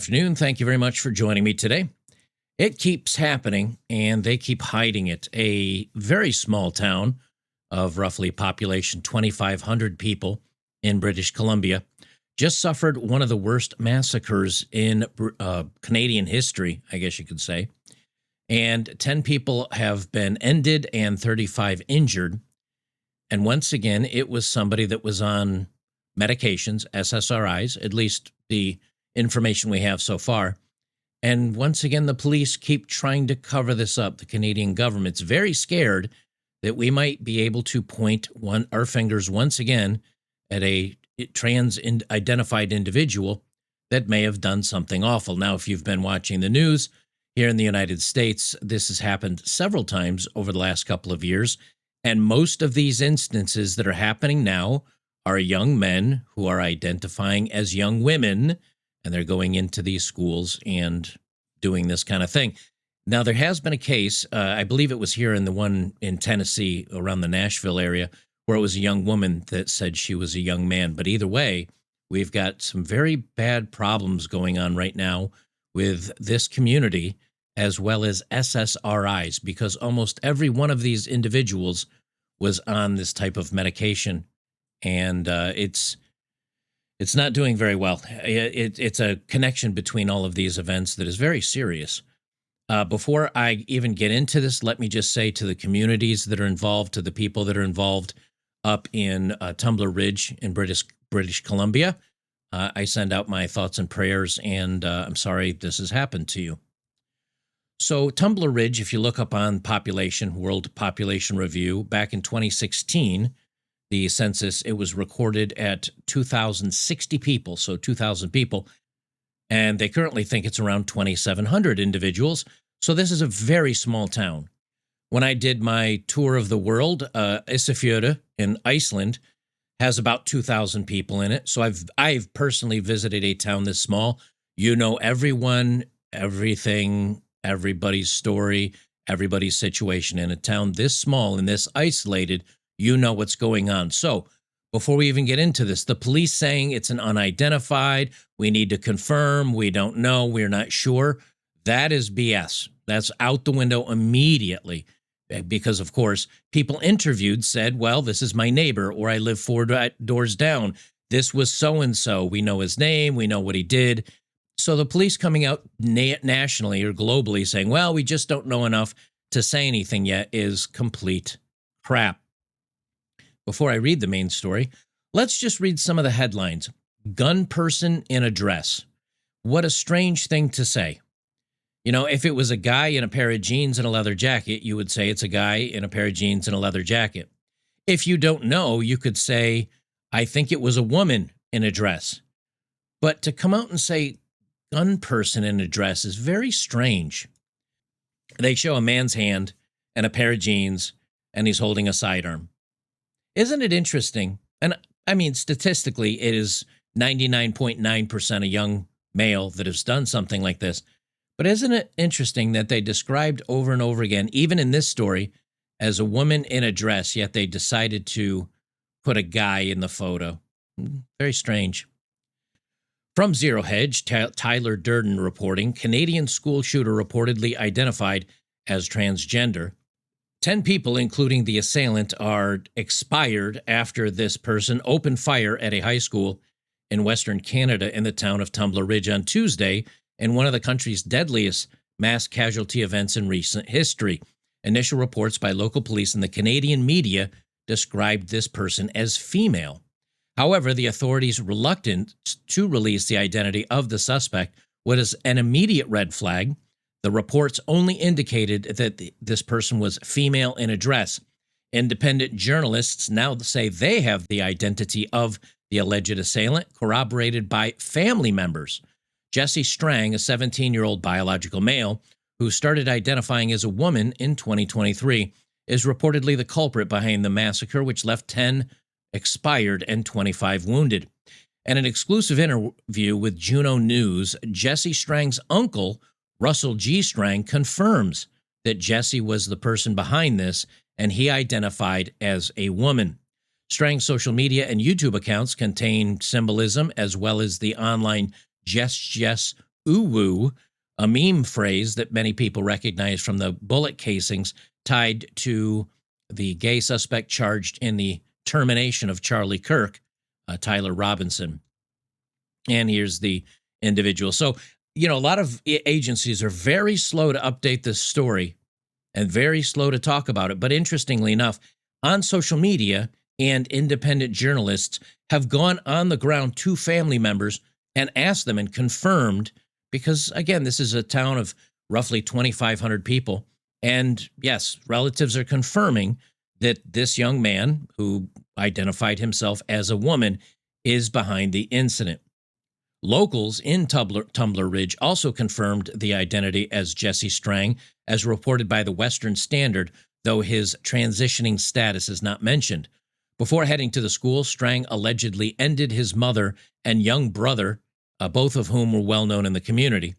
afternoon. Thank you very much for joining me today. It keeps happening, and they keep hiding it. A very small town of roughly population 2,500 people in British Columbia just suffered one of the worst massacres in Canadian history, I guess you could say. And 10 people have been ended and 35 injured. And once again, it was somebody that was on medications, SSRIs, at least the information we have so far. And once again, the police keep trying to cover this up. The Canadian government's very scared that we might be able to point our fingers once again at a trans-identified individual that may have done something awful. Now, if you've been watching the news here in the United States, this has happened several times over the last couple of years. And most of these instances that are happening now are young men who are identifying as young women, and they're going into these schools and doing this kind of thing. Now, there has been a case, I believe it was here in the one in Tennessee around the Nashville area, where it was a young woman that said she was a young man. But either way, we've got some very bad problems going on right now with this community as well as SSRIs, because almost every one of these individuals was on this type of medication, and it's not doing very well. It's a connection between all of these events that is very serious. Before I even get into this, let me just say to the communities that are involved, to the people that are involved up in Tumbler Ridge in British Columbia, I send out my thoughts and prayers, and I'm sorry this has happened to you. So Tumbler Ridge, if you look up on population, World Population Review, back in 2016, the census, it was recorded at 2,060 people, so 2,000 people, and they currently think it's around 2,700 individuals, so this is a very small town. When I did my tour of the world, Isafjorda in Iceland has about 2,000 people in it, so I've personally visited a town this small. You know everyone, everything, everybody's story, everybody's situation in a town this small and this isolated. You know what's going on. So before we even get into this, the police saying it's an unidentified, we need to confirm, we don't know, we're not sure. That is BS. That's out the window immediately. Because, of course, people interviewed said, well, this is my neighbor, or I live 4 doors down. This was so-and-so. We know his name. We know what he did. So the police coming out nationally or globally saying, well, we just don't know enough to say anything yet is complete crap. Before I read the main story, let's just read some of the headlines. Gun person in a dress. What a strange thing to say. You know, if it was a guy in a pair of jeans and a leather jacket, you would say it's a guy in a pair of jeans and a leather jacket. If you don't know, you could say, I think it was a woman in a dress. But to come out and say gun person in a dress is very strange. They show a man's hand and a pair of jeans, and he's holding a sidearm. Isn't it interesting? And I mean, statistically, it is 99.9% a young male that has done something like this. But isn't it interesting that they described over and over again, even in this story, as a woman in a dress, yet they decided to put a guy in the photo? Very strange. From Zero Hedge, Tyler Durden reporting, Canadian school shooter reportedly identified as transgender. 10 people, including the assailant, are expired after this person opened fire at a high school in Western Canada in the town of Tumbler Ridge on Tuesday, in one of the country's deadliest mass casualty events in recent history. Initial reports by local police and the Canadian media described this person as female. However, the authorities' reluctant to release the identity of the suspect was an immediate red flag. The reports only indicated that this person was female in a dress. Independent journalists now say they have the identity of the alleged assailant, corroborated by family members. Jesse Strang, a 17-year-old biological male who started identifying as a woman in 2023, is reportedly the culprit behind the massacre, which left 10 expired and 25 wounded. In an exclusive interview with Juno News, Jesse Strang's uncle, Russell G. Strang, confirms that Jesse was the person behind this, and he identified as a woman. Strang's social media and YouTube accounts contain symbolism as well as the online Jess uwu, a meme phrase that many people recognize from the bullet casings tied to the gay suspect charged in the termination of Charlie Kirk, Tyler Robinson. And here's the individual. So, a lot of agencies are very slow to update this story and very slow to talk about it. But interestingly enough, on social media and independent journalists have gone on the ground to family members and asked them and confirmed, because again, this is a town of roughly 2,500 people. And yes, relatives are confirming that this young man, who identified himself as a woman, is behind the incident. Locals in Tumbler Ridge also confirmed the identity as Jesse Strang, as reported by the Western Standard, though his transitioning status is not mentioned. Before heading to the school, Strang allegedly ended his mother and young brother, both of whom were well known in the community.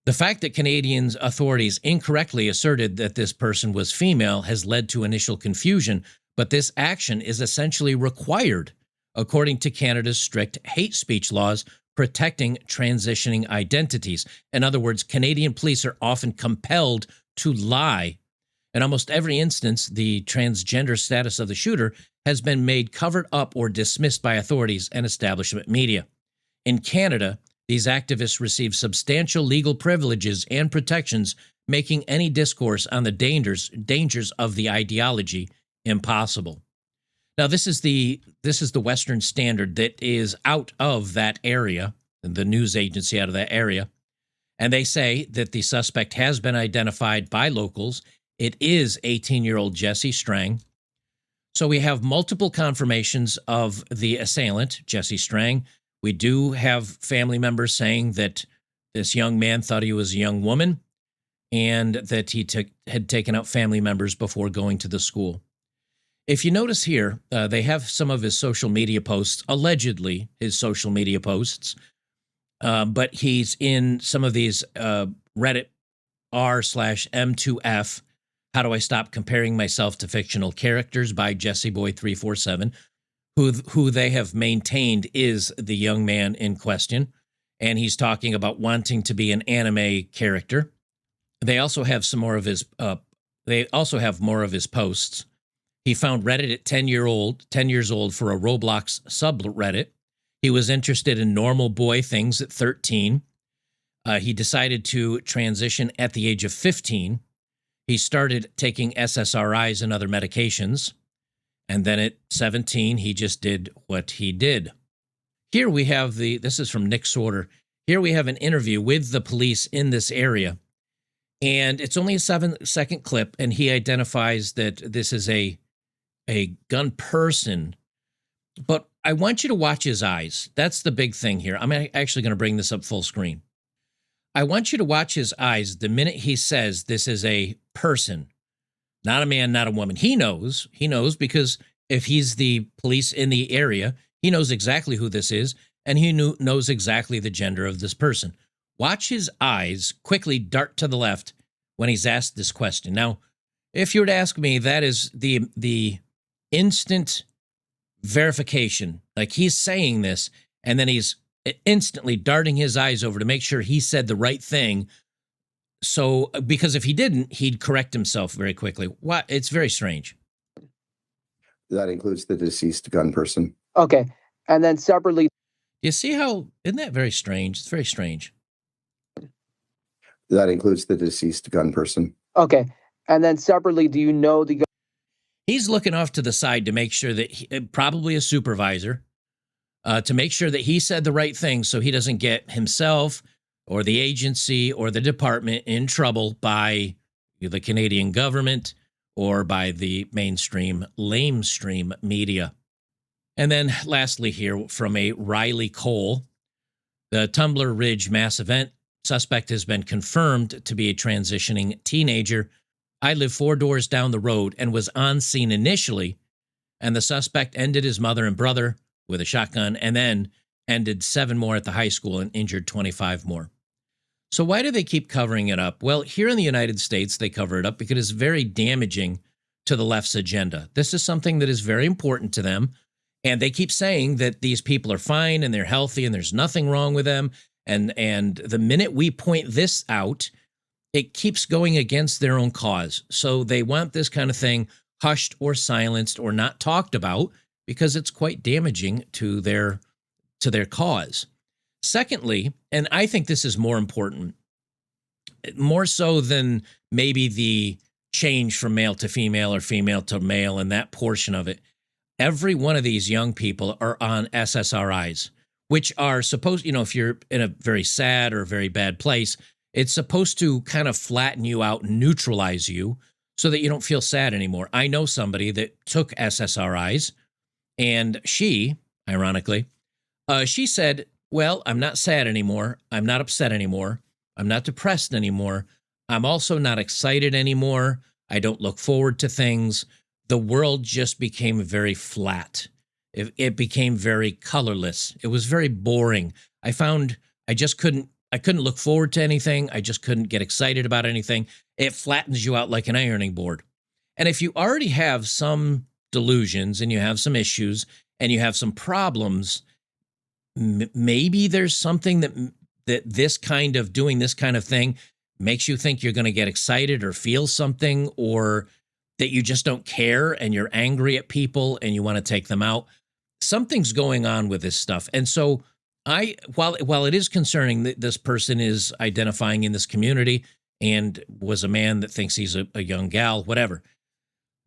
The fact that Canadian authorities incorrectly asserted that this person was female has led to initial confusion, but this action is essentially required according to Canada's strict hate speech laws protecting transitioning identities. In other words, Canadian police are often compelled to lie. In almost every instance, the transgender status of the shooter has been made covered up or dismissed by authorities and establishment media. In Canada, these activists receive substantial legal privileges and protections, making any discourse on the dangers of the ideology impossible. Now, this is the Western Standard that is out of that area, the news agency out of that area, and they say that the suspect has been identified by locals. It is 18-year-old Jesse Strang. So we have multiple confirmations of the assailant, Jesse Strang. We do have family members saying that this young man thought he was a young woman and that he had taken out family members before going to the school. If you notice here, they have some of his social media posts, allegedly his social media posts, but he's in some of these Reddit r/M2F, How Do I Stop Comparing Myself to Fictional Characters by JesseBoy347, who they have maintained is the young man in question, and he's talking about wanting to be an anime character. They also have some more of his. They also have more of his posts. He found Reddit at 10 years old for a Roblox subreddit. He was interested in normal boy things at 13. He decided to transition at the age of 15. He started taking SSRIs and other medications. And then at 17, he just did what he did. Here we have this is from Nick Sorter. Here we have an interview with the police in this area. And it's only a 7-second clip, and he identifies that this is a gun person. But I want you to watch his eyes. That's the big thing here. I'm actually going to bring this up full screen. I want you to watch his eyes the minute he says this is a person, not a man, not a woman. He knows because if he's the police in the area, he knows exactly who this is, and he knows exactly the gender of this person. Watch his eyes quickly dart to the left when he's asked this question. Now, if you were to ask me, that is the instant verification. Like, he's saying this, and then he's instantly darting his eyes over to make sure he said the right thing. So, because if he didn't, he'd correct himself very quickly. What? It's very strange. That includes the deceased gun person. Okay. And then separately. You see how, isn't that very strange? It's very strange. That includes the deceased gun person. Okay. And then separately, do you know the... He's looking off to the side to make sure that probably a supervisor, to make sure that he said the right thing so he doesn't get himself or the agency or the department in trouble by the Canadian government or by the mainstream lamestream media. And then lastly here from a Riley Cole, the Tumbler Ridge mass event suspect has been confirmed to be a transitioning teenager. I live 4 doors down the road and was on scene initially, and the suspect ended his mother and brother with a shotgun and then ended 7 more at the high school and injured 25 more. So why do they keep covering it up? Well, here in the United States, they cover it up because it's very damaging to the left's agenda. This is something that is very important to them, and they keep saying that these people are fine and they're healthy and there's nothing wrong with them And the minute we point this out, it keeps going against their own cause. So they want this kind of thing hushed or silenced or not talked about because it's quite damaging to their cause. Secondly, and I think this is more important, more so than maybe the change from male to female or female to male and that portion of it, every one of these young people are on SSRIs, which are supposed, if you're in a very sad or very bad place, it's supposed to kind of flatten you out, neutralize you so that you don't feel sad anymore. I know somebody that took SSRIs, and she, ironically, she said, well, I'm not sad anymore. I'm not upset anymore. I'm not depressed anymore. I'm also not excited anymore. I don't look forward to things. The world just became very flat. It became very colorless. It was very boring. I found I couldn't look forward to anything. I just couldn't get excited about anything. It flattens you out like an ironing board. And if you already have some delusions and you have some issues and you have some problems, maybe there's something that this kind of doing this kind of thing makes you think you're going to get excited or feel something, or that you just don't care and you're angry at people and you want to take them out. Something's going on with this stuff. And so while it is concerning that this person is identifying in this community and was a man that thinks he's a young gal, whatever,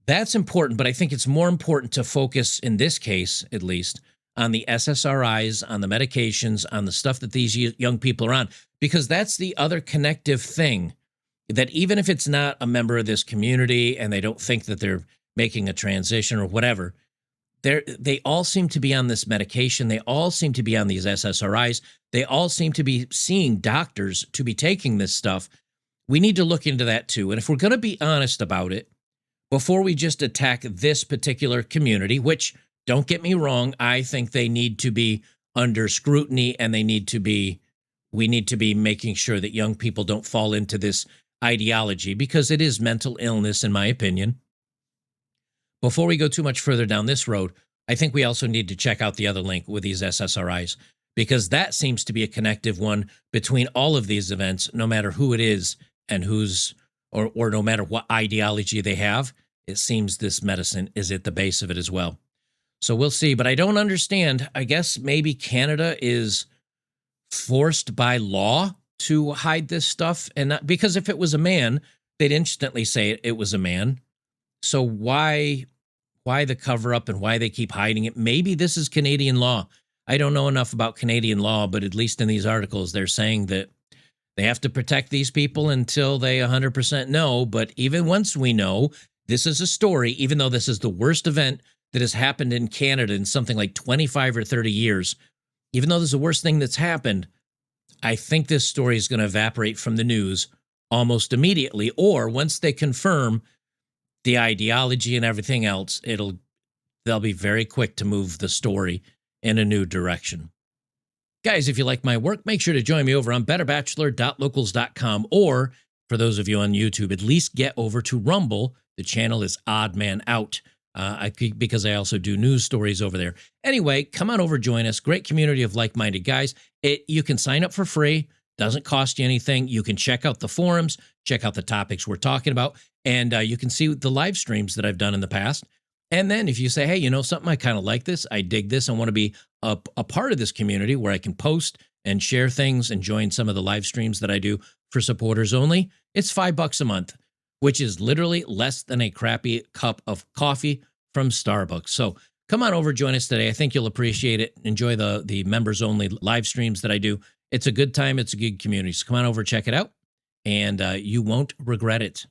that's important. But I think it's more important to focus, in this case, at least, on the SSRIs, on the medications, on the stuff that these young people are on, because that's the other connective thing, that even if it's not a member of this community and they don't think that they're making a transition or whatever, they all seem to be on this medication. They all seem to be on these SSRIs. They all seem to be seeing doctors to be taking this stuff. We need to look into that too. And if we're going to be honest about it, before we just attack this particular community, which, don't get me wrong, I think they need to be under scrutiny, and we need to be making sure that young people don't fall into this ideology, because it is mental illness, in my opinion. Before we go too much further down this road, I think we also need to check out the other link with these SSRIs, because that seems to be a connective one between all of these events, no matter who it is and or no matter what ideology they have. It seems this medicine is at the base of it as well. So we'll see, but I don't understand. I guess maybe Canada is forced by law to hide this stuff, and not, because if it was a man, they'd instantly say it was a man. So why the cover up and why they keep hiding it? Maybe this is Canadian law. I don't know enough about Canadian law, but at least in these articles, they're saying that they have to protect these people until they 100% know. But even once we know, this is a story, even though this is the worst event that has happened in Canada in something like 25 or 30 years, even though this is the worst thing that's happened, I think this story is going to evaporate from the news almost immediately. Or once they confirm the ideology and everything else, they'll be very quick to move the story in a new direction. Guys, if you like my work, make sure to join me over on betterbachelor.locals.com, or for those of you on YouTube, at least get over to Rumble. The channel is Odd Man Out, because I also do news stories over there. Anyway, come on over, join us. Great community of like-minded guys. You can sign up for free. Doesn't cost you anything. You can check out the forums, check out the topics we're talking about, and you can see the live streams that I've done in the past. And then if you say, hey, something, I kind of like this, I dig this, I want to be a part of this community where I can post and share things and join some of the live streams that I do for supporters only, it's $5 a month, which is literally less than a crappy cup of coffee from Starbucks. So come on over, join us today. I think you'll appreciate it. Enjoy the members only live streams that I do. It's a good time. It's a good community. So come on over, check it out, and you won't regret it.